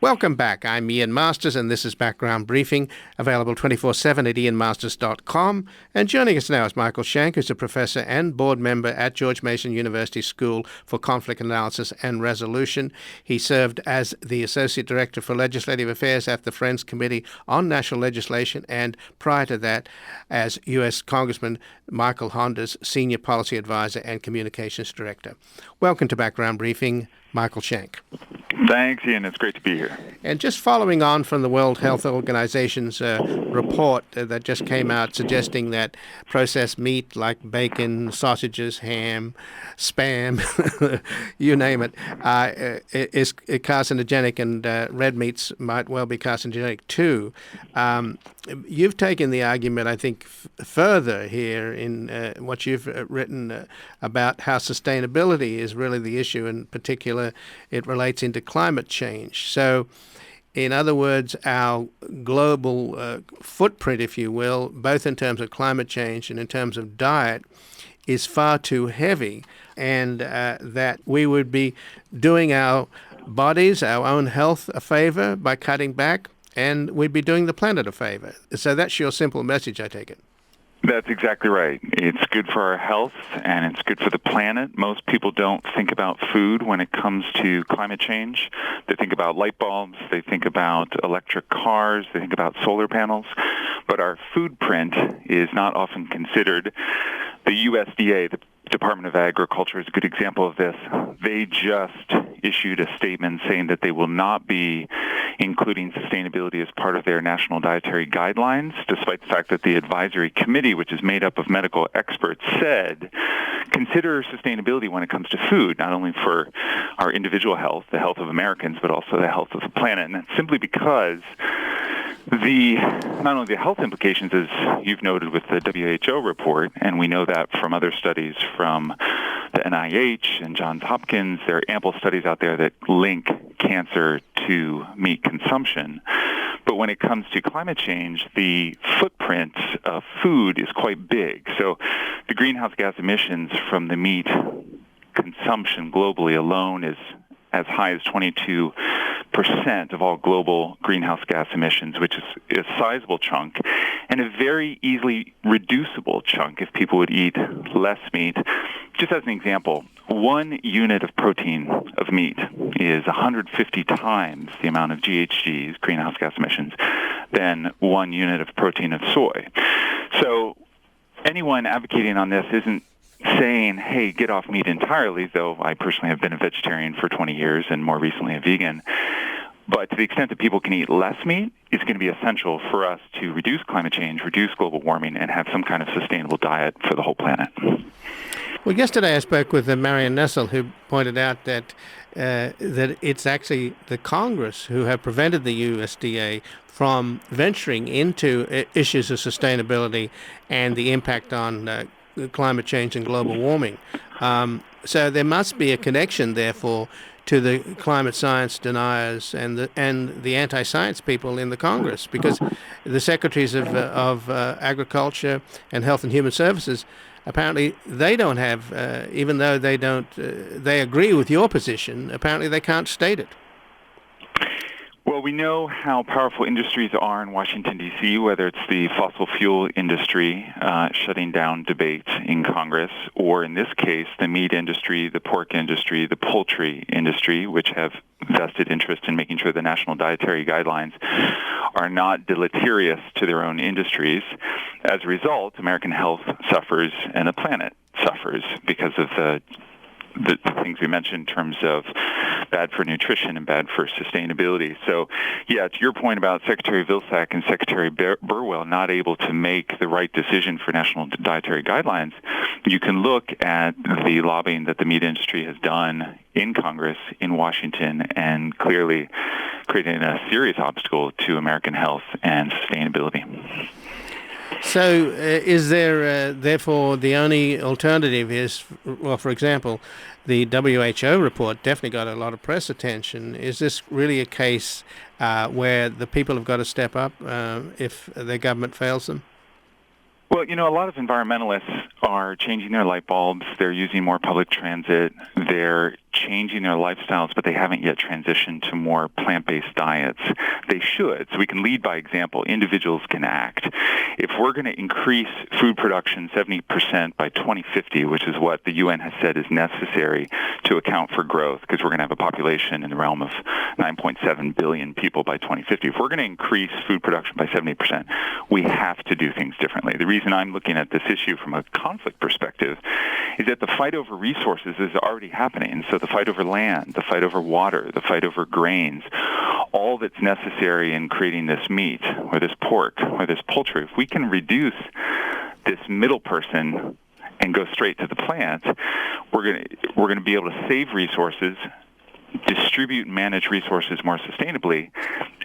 Welcome back. I'm Ian Masters, and this is Background Briefing, available 24/7 at ianmasters.com. And joining us now is Michael Shank, who's a professor and board member at George Mason University School for Conflict Analysis and Resolution. He served as the Associate Director for Legislative Affairs at the Friends Committee on National Legislation, and prior to that, as U.S. Congressman Michael Honda's Senior Policy Advisor and Communications Director. Welcome to Background Briefing, Michael Shank. Thanks, Ian. It's great to be here. And just following on from the World Health Organization's report that just came out suggesting that processed meat like bacon, sausages, ham, Spam, you name it, is carcinogenic, and red meats might well be carcinogenic too. You've taken the argument, I think, further here in what you've written about how sustainability is really the issue. In particular, it relates into climate change. So, in other words, our global footprint, if you will, both in terms of climate change and in terms of diet, is far too heavy, and that we would be doing our bodies, our own health, a favor by cutting back, and we'd be doing the planet a favor. So that's your simple message, I take it. That's exactly right. It's good for our health, and it's good for the planet. Most people don't think about food when it comes to climate change. They think about light bulbs, they think about electric cars, they think about solar panels, but our food print is not often considered. The USDA, the Department of Agriculture, is a good example of this. They just issued a statement saying that they will not be including sustainability as part of their national dietary guidelines, despite the fact that the advisory committee, which is made up of medical experts, said consider sustainability when it comes to food, not only for our individual health, the health of Americans, but also the health of the planet. And that's simply because not only the health implications, as you've noted with the WHO report, and we know that from other studies from the NIH and Johns Hopkins, there are ample studies out there that link cancer to meat consumption. But when it comes to climate change, the footprint of food is quite big. So the greenhouse gas emissions from the meat consumption globally alone is as high as 22% of all global greenhouse gas emissions, which is a sizable chunk, and a very easily reducible chunk if people would eat less meat. Just as an example, 1 unit of protein of meat is 150 times the amount of GHGs, greenhouse gas emissions, than 1 unit of protein of soy. So anyone advocating on this isn't saying, hey, get off meat entirely, though I personally have been a vegetarian for 20 years and more recently a vegan. But to the extent that people can eat less meat, it's going to be essential for us to reduce climate change, reduce global warming, and have some kind of sustainable diet for the whole planet. Well, yesterday I spoke with Marion Nessel, who pointed out that it's actually the Congress who have prevented the USDA from venturing into issues of sustainability and the impact on climate change and global warming. So there must be a connection, therefore, to the climate science deniers and the anti-science people in the Congress, because the secretaries of Agriculture and Health and Human Services, apparently they don't have, even though they agree with your position, apparently they can't state it. Well, we know how powerful industries are in Washington, D.C., whether it's the fossil fuel industry shutting down debates in Congress, or in this case, the meat industry, the pork industry, the poultry industry, which have vested interest in making sure the national dietary guidelines are not deleterious to their own industries. As a result, American health suffers and the planet suffers because of the things we mentioned in terms of bad for nutrition and bad for sustainability. So, yeah, to your point about Secretary Vilsack and Secretary Burwell not able to make the right decision for national dietary guidelines, you can look at the lobbying that the meat industry has done in Congress, in Washington, and clearly creating a serious obstacle to American health and sustainability. So is there, therefore, the only alternative is, well, for example, the WHO report definitely got a lot of press attention. Is this really a case where the people have got to step up if their government fails them? Well, you know, a lot of environmentalists are changing their light bulbs. They're using more public transit. They're changing their lifestyles, but they haven't yet transitioned to more plant-based diets. They should, so we can lead by example. Individuals can act. If we're going to increase food production 70% by 2050, which is what the UN has said is necessary to account for growth, because we're going to have a population in the realm of 9.7 billion people by 2050. If we're going to increase food production by 70%, we have to do things differently. The reason I'm looking at this issue from a conflict perspective is that the fight over resources is already happening. So the fight over land, the fight over water, the fight over grains, all that's necessary in creating this meat or this pork or this poultry, if we can reduce this middle person and go straight to the plant, we're going to be able to save resources, distribute and manage resources more sustainably,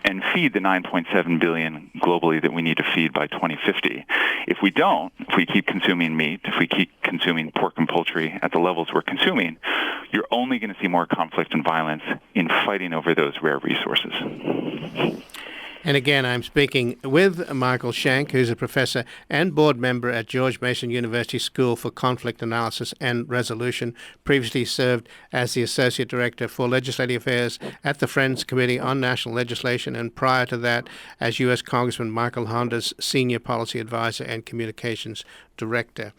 and feed the 9.7 billion globally that we need to feed by 2050. If we don't, if we keep consuming meat, if we keep consuming pork and poultry at the levels we're consuming, you're only going to see more conflict and violence in fighting over those rare resources. And again, I'm speaking with Michael Shank, who's a professor and board member at George Mason University School for Conflict Analysis and Resolution. Previously served as the Associate Director for Legislative Affairs at the Friends Committee on National Legislation, and prior to that as U.S. Congressman Michael Honda's Senior Policy Advisor and Communications Director.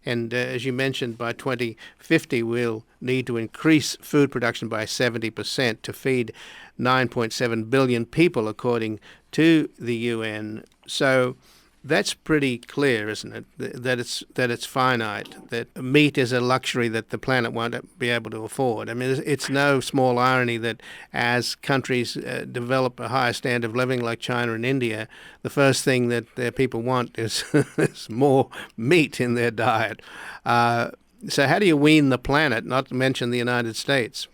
And as you mentioned, by 2050, we'll need to increase food production by 70% to feed 9.7 billion people, according to the UN. So that's pretty clear, isn't it? That it's finite. That meat is a luxury that the planet won't be able to afford. I mean, it's no small irony that as countries develop a higher standard of living, like China and India, the first thing that their people want is, is more meat in their diet. So how do you wean the planet? Not to mention the United States.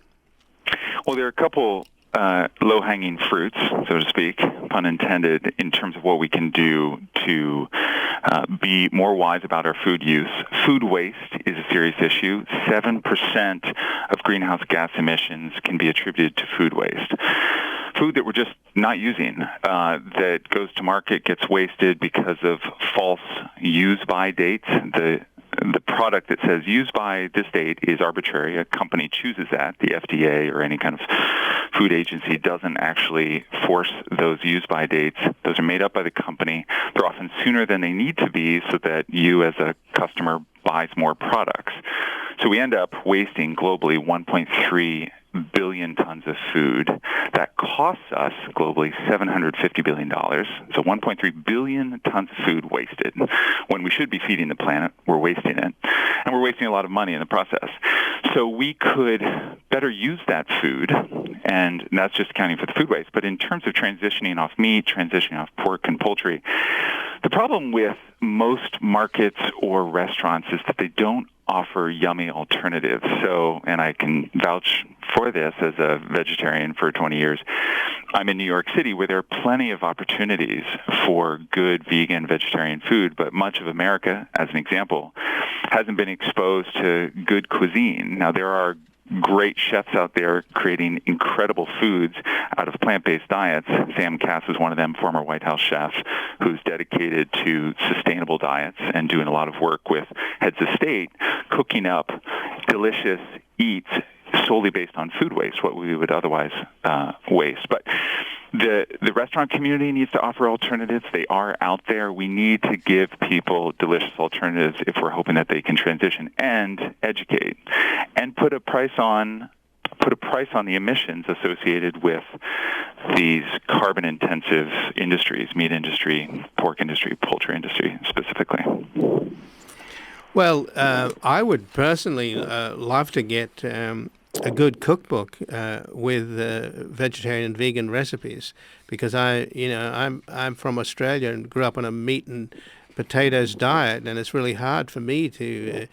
Well, there are a couple low-hanging fruits, so to speak, pun intended, in terms of what we can do to be more wise about our food use. Food waste is a serious issue. 7% of greenhouse gas emissions can be attributed to food waste. Food that we're just not using, that goes to market, gets wasted because of false use-by dates. The product that says use by this date is arbitrary. A company chooses that. The FDA or any kind of food agency doesn't actually force those use by dates. Those are made up by the company. They're often sooner than they need to be so that you as a customer buys more products. So we end up wasting globally 1.3 billion tons of food. That costs us globally $750 billion. So 1.3 billion tons of food wasted. When we should be feeding the planet, we're wasting it. And we're wasting a lot of money in the process. So we could better use that food, and that's just accounting for the food waste. But in terms of transitioning off meat, transitioning off pork and poultry, the problem with most markets or restaurants is that they don't offer yummy alternatives. So, and I can vouch for this as a vegetarian for 20 years. I'm in New York City where there are plenty of opportunities for good vegan, vegetarian food, but much of America, as an example, hasn't been exposed to good cuisine. Now, there are great chefs out there creating incredible foods out of plant-based diets. Sam Cass is one of them, former White House chef, who's dedicated to sustainable diets and doing a lot of work with heads of state, cooking up delicious eats solely based on food waste, what we would otherwise waste. But the restaurant community needs to offer alternatives. They are out there. We need to give people delicious alternatives if we're hoping that they can transition, and educate and put a price on the emissions associated with these carbon-intensive industries, meat industry, pork industry, poultry industry specifically. Well, I would personally love to get a good cookbook with vegetarian and vegan recipes, because I'm from Australia and grew up on a meat and potatoes diet, and it's really hard for me to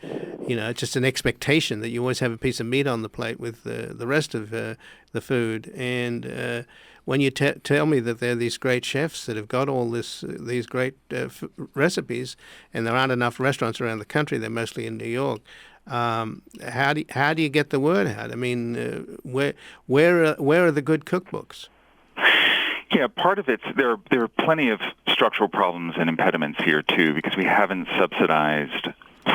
it's just an expectation that you always have a piece of meat on the plate with the rest of the food. And when you tell me that there are these great chefs that have got all these great recipes, and there aren't enough restaurants around the country, they're mostly in New York. How do you get the word out? I mean, where are the good cookbooks? Yeah, part of it, there are plenty of structural problems and impediments here too, because we haven't subsidized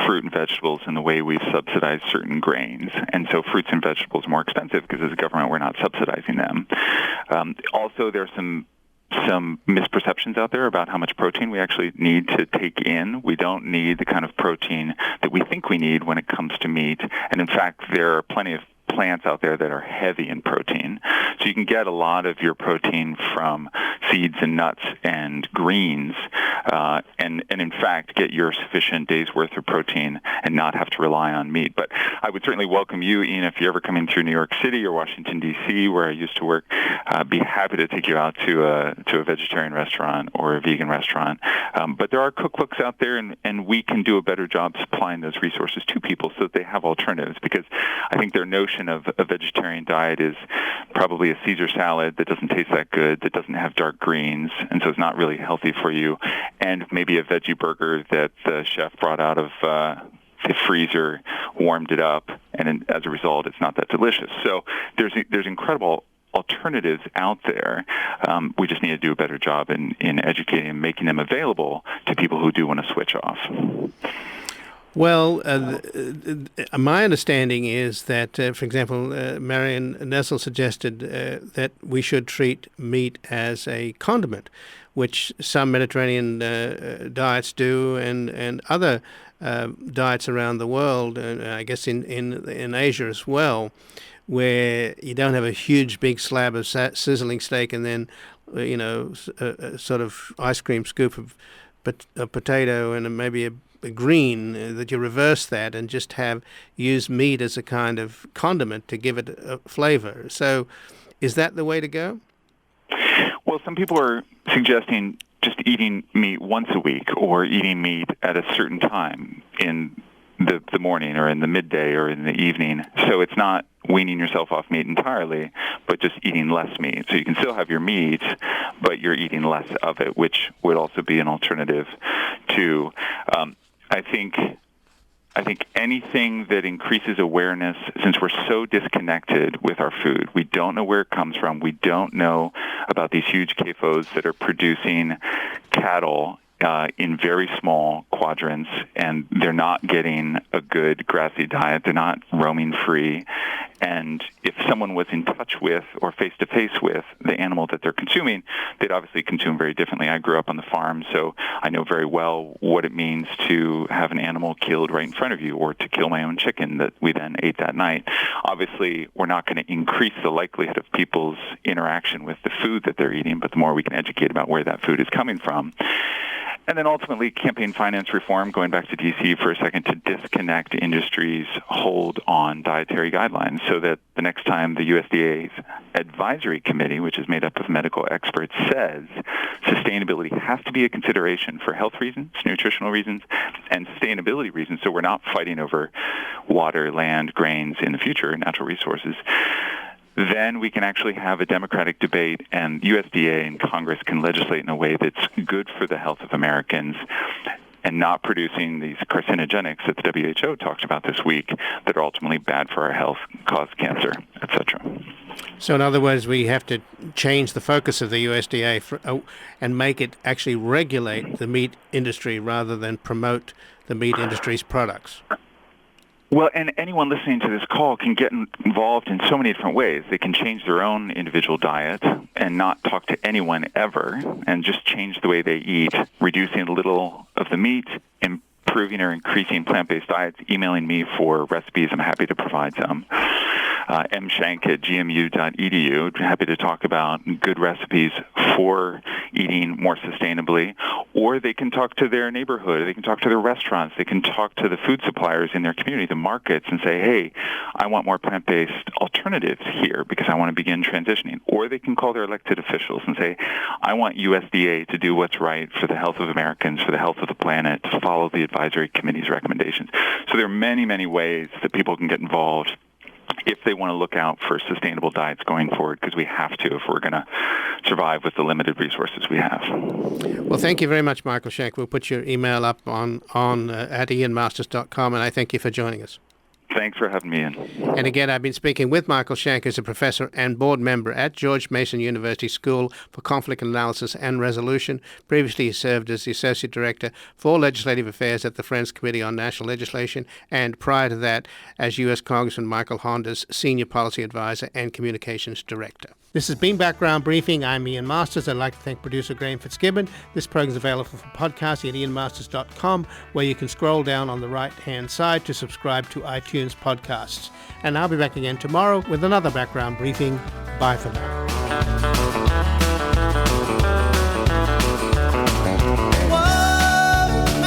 fruit and vegetables in the way we've subsidized certain grains. And so fruits and vegetables are more expensive because as a government we're not subsidizing them. Also, there's some misperceptions out there about how much protein we actually need to take in. We don't need the kind of protein that we think we need when it comes to meat. And in fact, there are plenty of plants out there that are heavy in protein. So you can get a lot of your protein from seeds and nuts and greens, and in fact get your sufficient day's worth of protein and not have to rely on meat. But I would certainly welcome you, Ian, if you're ever coming through New York City or Washington, D.C., where I used to work, be happy to take you out to a vegetarian restaurant or a vegan restaurant. But there are cookbooks out there, and we can do a better job supplying those resources to people so that they have alternatives, because I think their notion of a vegetarian diet is probably a Caesar salad that doesn't taste that good, that doesn't have dark greens, and so it's not really healthy for you, and maybe a veggie burger that the chef brought out of the freezer, warmed it up, and as a result, it's not that delicious. So there's incredible alternatives out there. We just need to do a better job in educating and making them available to people who do want to switch off. Well, my understanding is that, for example, Marion Nessel suggested that we should treat meat as a condiment, which some Mediterranean diets do, and other diets around the world, I guess in Asia as well, where you don't have a huge big slab of sizzling steak and then, a sort of ice cream scoop of a potato and maybe a green, that you reverse that and just use meat as a kind of condiment to give it a flavor. So is that the way to go? Well, some people are suggesting just eating meat once a week or eating meat at a certain time in the morning or in the midday or in the evening. So it's not weaning yourself off meat entirely, but just eating less meat. So you can still have your meat, but you're eating less of it, which would also be an alternative to I think anything that increases awareness, since we're so disconnected with our food, we don't know where it comes from. We don't know about these huge CAFOs that are producing cattle in very small quadrants, and they're not getting a good grassy diet. They're not roaming free. And if someone was in touch with or face-to-face with the animal that they're consuming, they'd obviously consume very differently. I grew up on the farm, so I know very well what it means to have an animal killed right in front of you, or to kill my own chicken that we then ate that night. Obviously, we're not going to increase the likelihood of people's interaction with the food that they're eating, but the more we can educate about where that food is coming from. And then ultimately, campaign finance reform, going back to D.C. for a second, to disconnect industry's hold on dietary guidelines so that the next time the USDA's advisory committee, which is made up of medical experts, says sustainability has to be a consideration for health reasons, nutritional reasons, and sustainability reasons, so we're not fighting over water, land, grains in the future, natural resources, then we can actually have a democratic debate, and USDA and Congress can legislate in a way that's good for the health of Americans and not producing these carcinogenics that the WHO talked about this week that are ultimately bad for our health, cause cancer, etc. So in other words, we have to change the focus of the USDA and make it actually regulate the meat industry rather than promote the meat industry's products. Well, and anyone listening to this call can get involved in so many different ways. They can change their own individual diet and not talk to anyone ever, and just change the way they eat, reducing a little of the meat, improving or increasing plant-based diets, emailing me for recipes. I'm happy to provide some. Shank at gmu.edu. Happy to talk about good recipes for eating more sustainably. Or they can talk to their neighborhood. They can talk to their restaurants. They can talk to the food suppliers in their community, the markets, and say, hey, I want more plant-based alternatives here because I want to begin transitioning. Or they can call their elected officials and say, I want USDA to do what's right for the health of Americans, for the health of the planet, to follow the advisory committee's recommendations. So there are many, many ways that people can get involved if they want to look out for sustainable diets going forward, because we have to if we're going to survive with the limited resources we have. Well, thank you very much, Michael Shank. We'll put your email up on at ianmasters.com, and I thank you for joining us. Thanks for having me in. And again, I've been speaking with Michael Shank, who's a professor and board member at George Mason University School for Conflict Analysis and Resolution. Previously, he served as the Associate Director for Legislative Affairs at the Friends Committee on National Legislation, and prior to that, as U.S. Congressman Michael Honda's Senior Policy Advisor and Communications Director. This has been Background Briefing. I'm Ian Masters. I'd like to thank producer Graham Fitzgibbon. This program is available for podcasting at ianmasters.com, where you can scroll down on the right-hand side to subscribe to iTunes podcasts. And I'll be back again tomorrow with another Background Briefing. Bye for now.